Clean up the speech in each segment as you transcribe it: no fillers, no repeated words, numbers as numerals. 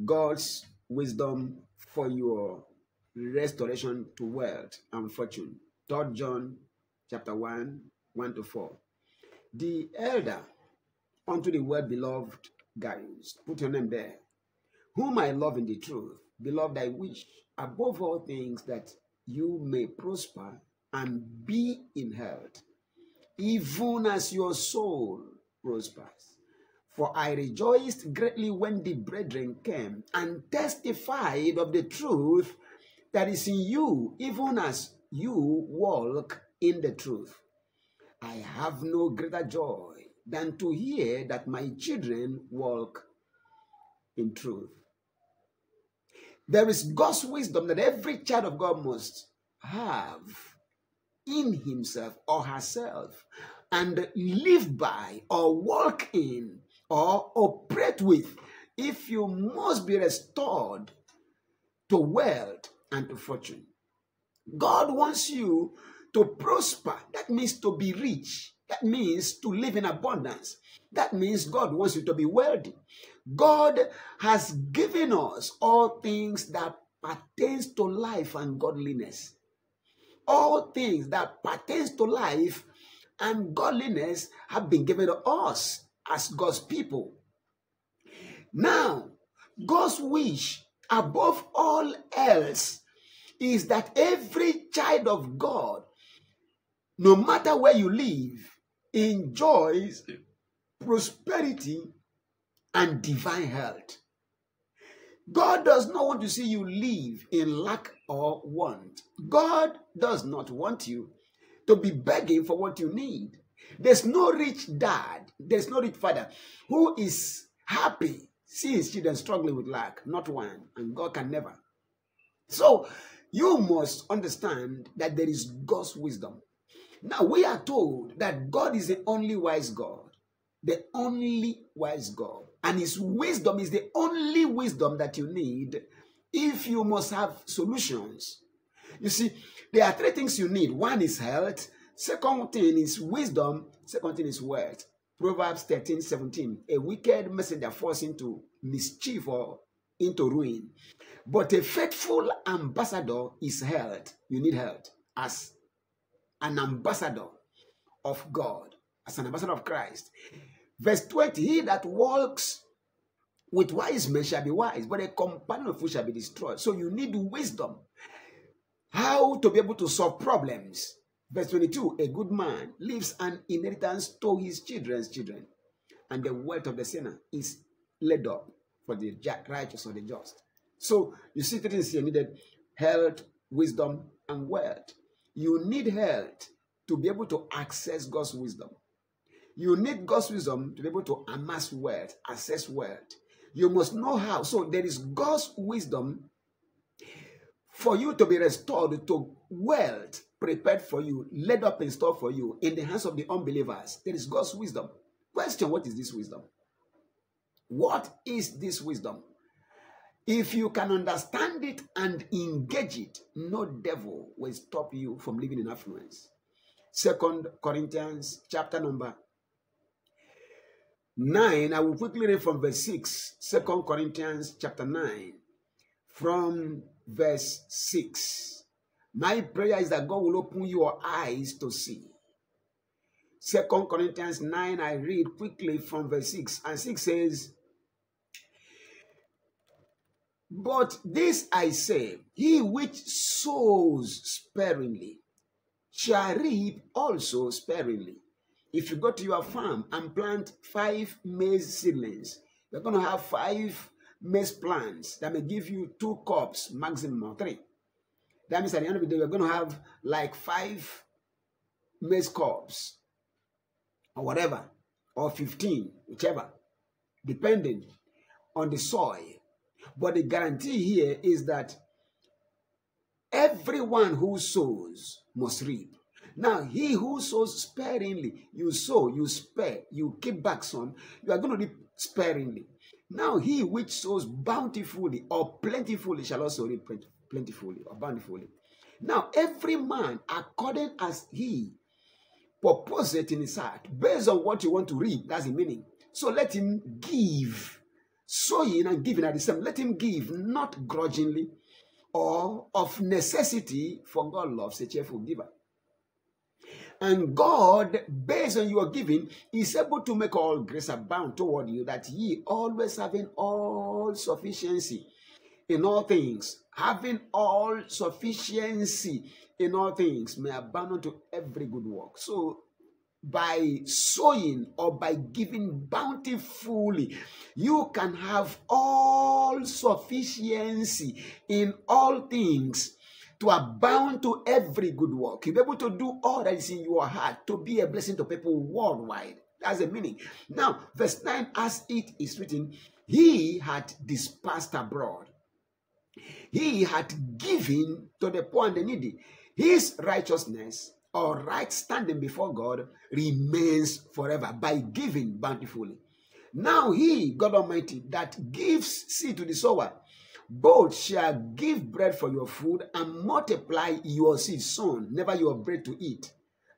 God's wisdom for your restoration to wealth and fortune. 3 John chapter 1, 1 to 4. The elder unto the well-beloved Gaius, put your name there, whom I love in the truth. Beloved, I wish above all things that you may prosper and be in health, even as your soul prospers. For I rejoiced greatly when the brethren came and testified of the truth that is in you, even as you walk in the truth. I have no greater joy than to hear that my children walk in truth. There is God's wisdom that every child of God must have in himself or herself and live by or walk in or operate with if you must be restored to wealth and to fortune. God wants you to prosper. That means to be rich. That means to live in abundance. That means God wants you to be wealthy. God has given us all things that pertains to life and godliness. All things that pertains to life and godliness have been given to us as God's people. Now, God's wish above all else is that every child of God, no matter where you live, enjoys prosperity and divine health. God does not want to see you live in lack or want. God does not want you to be begging for what you need. There's no rich dad, there's no rich father who is happy seeing his children struggling with lack. Not one, and God can never. So you must understand that there is God's wisdom. Now we are told that God is the only wise God. The only wise God. And his wisdom is the only wisdom that you need if you must have solutions. You see, there are three things you need. One is health. Second thing is wisdom. Second thing is wealth. Proverbs 13:17. A wicked messenger falls into mischief or into ruin. But a faithful ambassador is health. You need health as an ambassador of God, as an ambassador of Christ. Verse 20, he that walks with wise men shall be wise, but a companion of fools shall be destroyed. So you need wisdom. How to be able to solve problems. Verse 22, a good man leaves an inheritance to his children's children, and the wealth of the sinner is laid up for the righteous or the just. So you see things here needed: health, wisdom, and wealth. You need health to be able to access God's wisdom. You need God's wisdom to be able to amass wealth, access wealth. You must know how. So there is God's wisdom for you to be restored to wealth prepared for you, laid up in store for you in the hands of the unbelievers. There is God's wisdom. Question, what is this wisdom? What is this wisdom? If you can understand it and engage it, no devil will stop you from living in affluence. 2 Corinthians chapter number 9, I will quickly read from verse 6. 2 Corinthians chapter 9, from verse 6. My prayer is that God will open your eyes to see. 2 Corinthians 9, I read quickly from verse 6. And 6 says, but this I say, he which sows sparingly shall reap also sparingly. If you go to your farm and plant 5 maize seedlings, you're going to have 5 maize plants that may give you 2 crops, maximum or 3. That means at the end of the day, you're going to have like 5 maize crops or whatever, or 15, whichever, depending on the soil. But the guarantee here is that everyone who sows must reap. Now, he who sows sparingly, you sow, you spare, you keep back some, you are going to reap sparingly. Now, he which sows bountifully or plentifully shall also reap plentifully or bountifully. Now, every man, according as he purposes it in his heart, based on what you want to reap, that's the meaning. So let him give Sowing and giving are the same. Let him give, not grudgingly or of necessity, for God loves a cheerful giver. And God, based on your giving, is able to make all grace abound toward you, that ye always having all sufficiency in all things, having all sufficiency in all things, may abound unto every good work. So, by sowing or by giving bountifully, you can have all sufficiency in all things to abound to every good work. You'll be able to do all that is in your heart to be a blessing to people worldwide. That's the meaning. Now, verse 9, as it is written, he had dispersed abroad. He had given to the poor and the needy. His righteousness or right standing before God remains forever by giving bountifully. Now he, God Almighty, that gives seed to the sower, both shall give bread for your food and multiply your seed sown, never your bread to eat.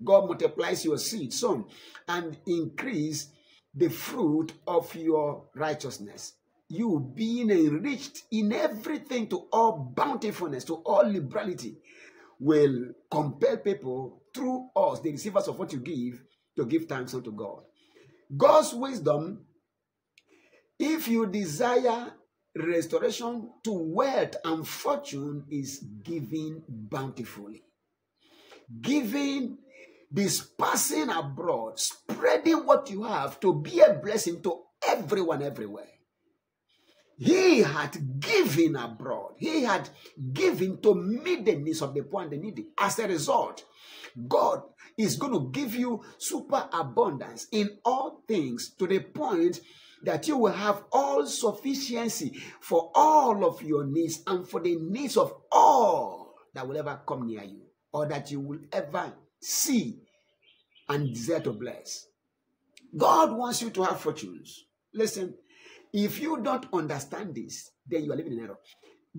God multiplies your seed sown and increase the fruit of your righteousness. You being enriched in everything to all bountifulness, to all liberality, will compel people through us, the receivers of what you give, to give thanks unto God. God's wisdom, if you desire restoration to wealth and fortune, is giving bountifully. Giving, dispersing abroad, spreading what you have to be a blessing to everyone everywhere. He had given abroad. He had given to meet the needs of the poor and the needy. As a result, God is going to give you super abundance in all things, to the point that you will have all sufficiency for all of your needs and for the needs of all that will ever come near you, or that you will ever see and desire to bless. God wants you to have fortunes. Listen, if you don't understand this, then you are living in error.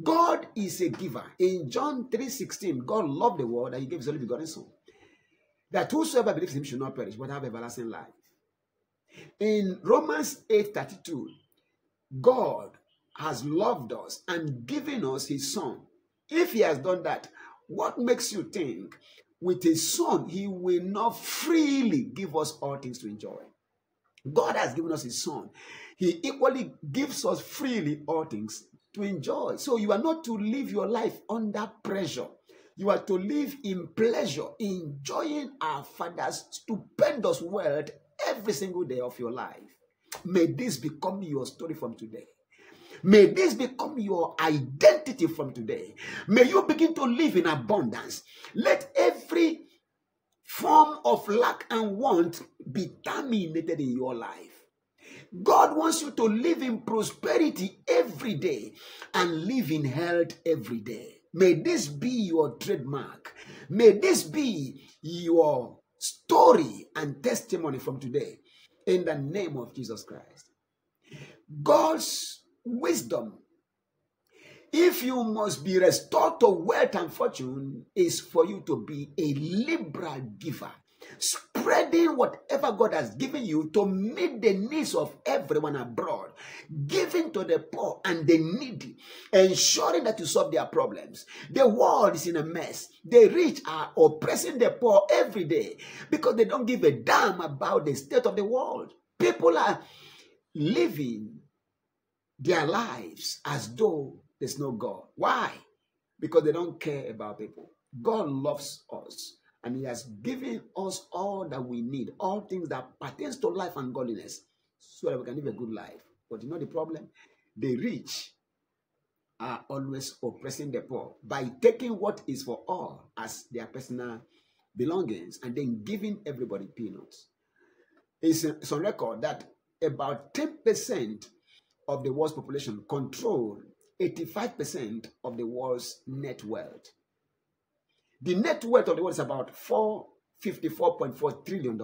God is a giver. In John 3:16, God loved the world and he gave his only begotten Son, that whosoever believes in him should not perish, but have everlasting life. In Romans 8:32, God has loved us and given us his Son. If he has done that, what makes you think with his Son he will not freely give us all things to enjoy? God has given us his Son. He equally gives us freely all things to enjoy. So you are not to live your life under pressure. You are to live in pleasure, enjoying our Father's stupendous wealth every single day of your life. May this become your story from today. May this become your identity from today. May you begin to live in abundance. Let every form of lack and want be terminated in your life. God wants you to live in prosperity every day and live in health every day. May this be your trademark. May this be your story and testimony from today, in the name of Jesus Christ. God's wisdom, if you must be restored to wealth and fortune, is for you to be a liberal giver, spreading whatever God has given you to meet the needs of everyone abroad, giving to the poor and the needy, ensuring that you solve their problems. The world is in a mess. The rich are oppressing the poor every day because they don't give a damn about the state of the world. People are living their lives as though there's no God. Why? Because they don't care about people. God loves us, and he has given us all that we need, all things that pertains to life and godliness, so that we can live a good life. But you know the problem? The rich are always oppressing the poor by taking what is for all as their personal belongings and then giving everybody peanuts. It's on record that about 10% of the world's population control 85% of the world's net wealth. The net worth of the world is about $454.4 trillion.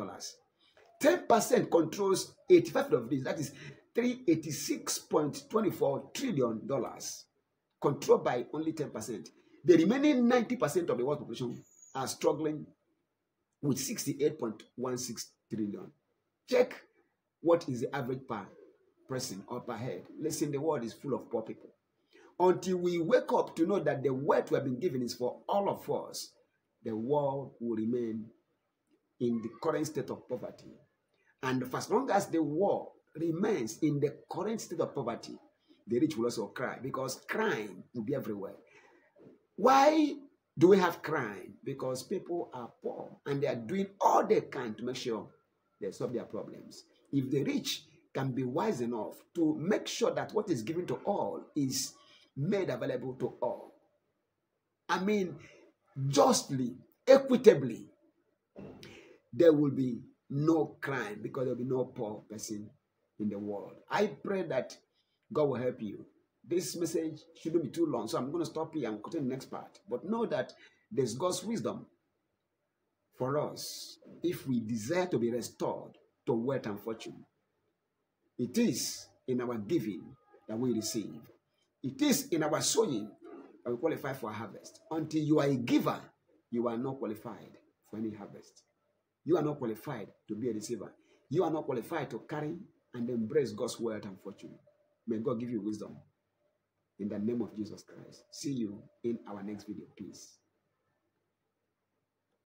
10% controls 85% of this. That is $386.24 trillion, controlled by only 10%. The remaining 90% of the world population are struggling with 68.16 trillion. Check what is the average per person or per head. Listen, the world is full of poor people. Until we wake up to know that the word we have been given is for all of us, the world will remain in the current state of poverty. And for as long as the world remains in the current state of poverty, the rich will also cry, because crime will be everywhere. Why do we have crime? Because people are poor and they are doing all they can to make sure they solve their problems. If the rich can be wise enough to make sure that what is given to all is made available to all, I mean, justly, equitably, there will be no crime, because there will be no poor person in the world. I pray that God will help you. This message shouldn't be too long, so I'm going to stop here and continue the next part. But know that there's God's wisdom for us if we desire to be restored to wealth and fortune. It is in our giving that we receive. It is in our sowing that we qualify for a harvest. Until you are a giver, you are not qualified for any harvest. You are not qualified to be a receiver. You are not qualified to carry and embrace God's wealth and fortune. May God give you wisdom. In the name of Jesus Christ. See you in our next video. Peace.